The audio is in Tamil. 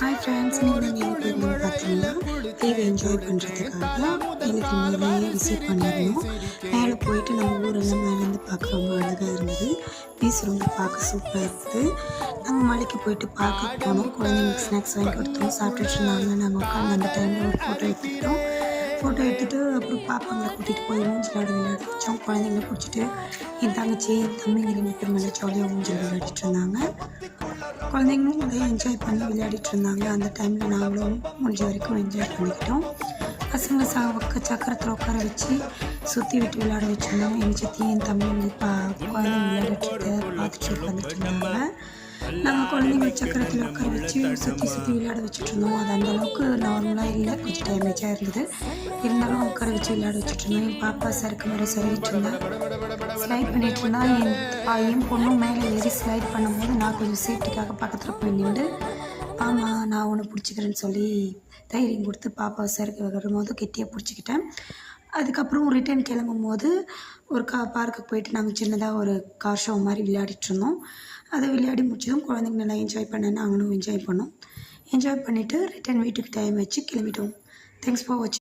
ஹாய் ஃப்ரெண்ட்ஸ், நீங்கள் எங்கே போயிருந்தோம் பார்த்தீங்கன்னா லீவ் என்ஜாய் பண்ணுறதுக்காக மேலே விசிட் பண்ணியிருந்தோம். மேலே போயிட்டு நம்ம ஊரெல்லாம் மேலேருந்து பார்க்க ரொம்ப அழகாக இருந்தது. பீஸ் ரொம்ப பார்க்க சூப்பராக இருக்குது. நாங்கள் மலைக்கு போயிட்டு பார்க்க போனோம். குழந்தைங்களுக்கு ஸ்நாக்ஸ் வாங்கி கொடுத்தோம், சாப்பிட்டுட்டு இருந்தாங்க. நாங்கள் உட்காந்து அந்த டைமில் ஒரு ஃபோட்டோ எடுத்துக்கிட்டோம். ஃபோட்டோ எடுத்துகிட்டு அப்புறம் பாப்பாங்களை கூட்டிகிட்டு போய் ஊஞ்சல் விளையாட வச்சோம். குழந்தைங்கள பிடிச்சிட்டு என் தங்கச்சி என் தம்பிங்க 2 பேர் நல்லா ஜாலியாக ஊஞ்சல் விளையாடிட்டு இருந்தாங்க. குழந்தைங்களும் நிறைய என்ஜாய் பண்ணி விளையாடிட்டு இருந்தாங்க. அந்த டைமில் நாங்களும் முடிஞ்ச வரைக்கும் என்ஜாய் பண்ணிக்கிட்டோம். பசங்களை சக்கரத்தில் உட்கார வச்சு சுற்றி விட்டு விளையாட வச்சுருந்தோம். எங்கள் சித்தி என் தம்பி குழந்தைங்க விளையாடிட்டு பார்த்துட்டு உட்காந்துட்டு இருந்தாங்க. நாங்கள் குழந்தைங்க சக்கரத்தில் உட்கார வச்சு சுற்றி விளையாட வச்சுட்டு இருந்தோம். அது அந்தளவுக்கு நார்மலாக இல்லை, கொஞ்சம் டேமேஜாக இருந்தது. இருந்தாலும் உட்கார வச்சு விளையாட வச்சுட்டு இருந்தோம். என் பாப்பா சறுக்கு மேலே சருகிட்டு இருந்தா, ஸ்லைட் பண்ணிகிட்டு இருந்தா. என் பொண்ணும் மேலே ஏறி ஸ்லைட் பண்ணும்போது நான் கொஞ்சம் சேஃப்டிக்காக பக்கத்தில் போய் நின்று ஆமாம் நான் ஒன்று பிடிச்சிக்கிறேன்னு சொல்லி தைரியம் கொடுத்து பாப்பாவை சறுக்கு விடும்போது கெட்டியாக பிடிச்சிக்கிட்டேன். அதுக்கப்புறம் ரிட்டர்ன் கிளம்பும் போது ஒரு பார்க்குக்கு போயிட்டு நாங்கள் சின்னதாக ஒரு கார் ஷோ மாதிரி விளையாடிட்டு இருந்தோம். அதை விளையாடி முடிச்சதும் குழந்தைங்க நல்லா என்ஜாய் பண்ண, நாங்களும் என்ஜாய் பண்ணோம். என்ஜாய் பண்ணிவிட்டு ரிட்டர்ன் வீட்டுக்கு டைம் வச்சு கிளம்பிட்டோம். தேங்க்ஸ் ஃபார் வாட்சிங்.